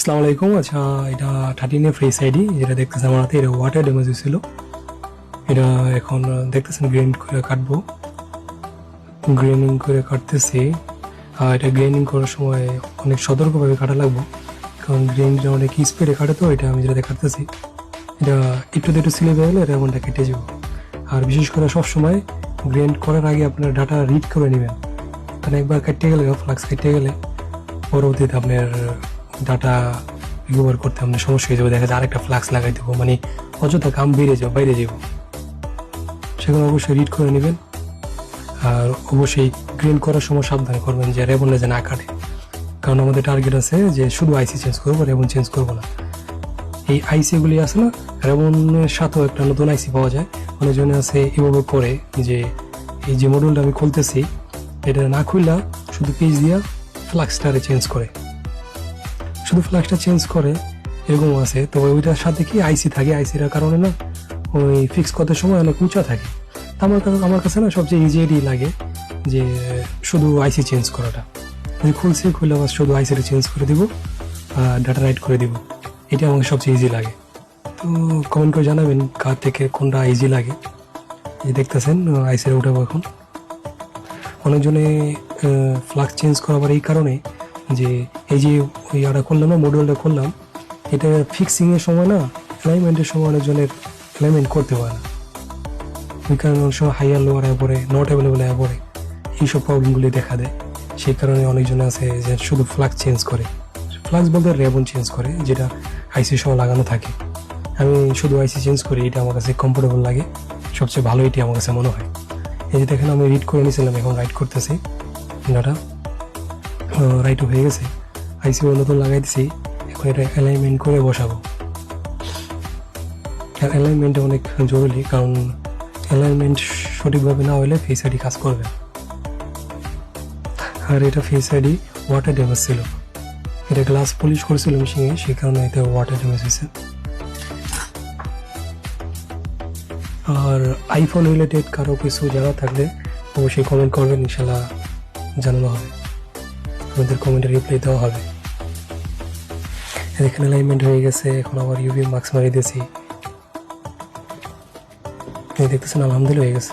আসসালামু আলাইকুম। আচ্ছা, এটা 13 ফেস আইডি যেটা দেখতেছেন আমার হাতে, এটা ওয়াটার ড্যামেজ হয়েছিল। এটা এখন দেখতেছেন গ্রেন করে কাটবো, গ্রেনিং করে কাটতেছি। আর এটা গ্রেনিং করার সময় অনেক সতর্কভাবে কাটা লাগবো, কারণ গ্রেনটা অনেক স্পিডে কাটে, তো এটা আমি যেটা কাটতেছি এটা একটু স্লিপে গেলে এটা এমনটা কেটে যাবো। আর বিশেষ করে সবসময় গ্রেন্ড করার আগে আপনার ডাটা রিড করে নেবেন, কারণ একবার কাটতে গেলে ফ্লাক্স কাটতে গেলে পরবর্তীতে আপনার ডাটা রিকভার করতে আপনার সমস্যা হয়ে যাবে। দেখা যায় আরেকটা ফ্লাক্স লাগাই দেবো, মানে অযথা কাম বাইরে যাবো। সেগুলো অবশ্যই রিড করে নেবেন। আর অবশ্যই গ্রেন করার সময় সাবধান করবেন যে রেবনে যে না কাটে, কারণ আমাদের টার্গেট আছে যে শুধু আইসি চেঞ্জ করবো, রেবন চেঞ্জ করবো না। এই আইসিগুলি আছে না, রেবনের সাথেও একটা নতুন আইসি পাওয়া যায়। অনেকজনে আছে এভাবে করে যে এই যে মডেলটা আমি খুলতেছি এটা না খুললা শুধু পেজ দিয়া ফ্লাক্সটারে চেঞ্জ করে, শুধু ফ্লাক্সটা চেঞ্জ করে, এরকম আছে। তো ওইটার সাথে কি আইসি থাকে, আইসির কারণে না ওই ফিক্স করতে সময় অনেক উঁচা থাকে। আমার কাছে না সবচেয়ে ইজি লাগে যে শুধু আইসি চেঞ্জ করাটা। আমি খুলে আবার শুধু আইসিটা চেঞ্জ করে দিব আর ডাটা রাইট করে দিব, এটা আমাকে সবচেয়ে ইজি লাগে। তো কমেন্ট করে জানাবেন কার থেকে কোনটা ইজি লাগে। এই দেখতেছেন আইসিটা উঠাবো এখন। অনেকজনে ফ্লাক্স চেঞ্জ করাবার এই কারণে যে এই যে ওই আটা করলাম না, মডিউলটা করলাম, এটা ফিক্সিংয়ের সময় না, অ্যালাইনমেন্টের সময় অনেকজনের অ্যালাইনমেন্ট করতে পারে না। ওই কারণে অনেক সময় হাইয়ার লোয়ার আয় পড়ে, নট অ্যাভেলেবল আয় পড়ে, এইসব প্রবলেমগুলি দেখা দেয়। সেই কারণে অনেকজন আছে যে শুধু ফ্লাক্স চেঞ্জ করে, ফ্লাক্স বলতে রেবন চেঞ্জ করে, যেটা আইসির সময় লাগানো থাকে। আমি শুধু আইসি চেঞ্জ করি, এটা আমার কাছে কমফোর্টেবল লাগে, সবচেয়ে ভালো এটি আমার কাছে মনে হয়। এই যে দেখেন আমি রিড করে নিয়েছিলাম, এখন রাইট করতেছি, ডাটা রাইটও হয়ে গেছে, আইসিও নতুন লাগাই দিছি। এখন এটা অ্যালাইনমেন্ট করে বসাবো। আর অ্যালাইনমেন্টটা অনেক জরুরি, কারণ অ্যালাইনমেন্ট সঠিকভাবে না হলে ফেস আইডি কাজ করবে। আর এটা ফেস আইডি ওয়াটার ড্যামেজ ছিল, এটা গ্লাস পলিশ করেছিল মেশিনে, সেই কারণে এতে ওয়াটার ড্যামেজ হয়েছে। আর আইফোন রিলেটেড কারো কিছু জানা থাকলে অবশ্যই কমেন্ট করবেন, ইনশাল্লাহ জানানো হবে, আমাদের কমেন্টে রিপ্লাই দেওয়া হবে। এখানে অ্যালাইনমেন্ট হয়ে গেছে, এখন আবার ইউভি মাস্ক মারিয়ে দিয়েছি, দেখতেছেন আলহামদুলিল্লাহ হয়ে গেছে।